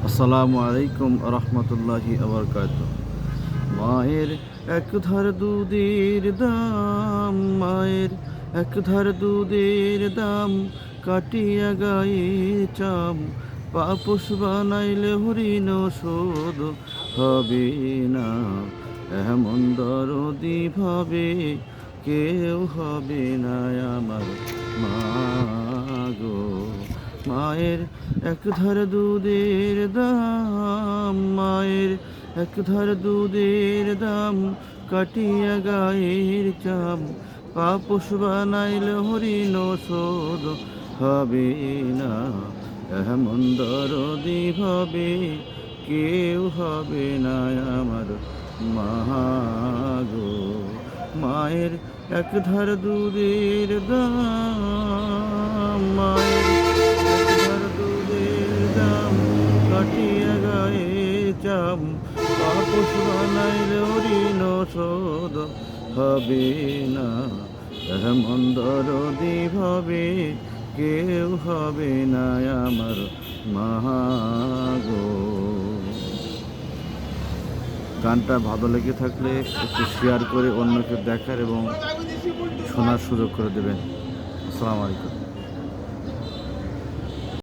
আসসালামু আলাইকুম রহমতুল্লাহি আবরকাত। মায়ের এক ধার দুধের দাম, মায়ের এক ধার দুধের দাম, কাটিয়া গায়ে চাম, পাপোশ বানাইলে হরিণ শোধ হবে না। এমন দরদি ভাবে কেউ হবে না আমার মা গো। মায়ের এক ধার দুধের দাম, মায়ের এক ধার দুধের দাম, কাটিয়া গায়ের চাম, পাপোশ বানাইলে হরিণ শোধ হবে না। এমন দরদি ভাবে কেউ হবে না আমার মা গো। মায়ের এক ধার দুধের দাম, মায়ের এক ধার দুধের দাম, কাটিয়া গায়ে চাম, পাপোশ বানাইলে হরিণ শোধ হবে না। এমন দরদি ভাবে কেউ হবে না আমার মা গো। গানটা ভালো লেগে থাকলে একটু শেয়ার করে অন্যকে দেখার এবং শোনার সুযোগ করে দেবেন। আসসালামু আলাইকুম।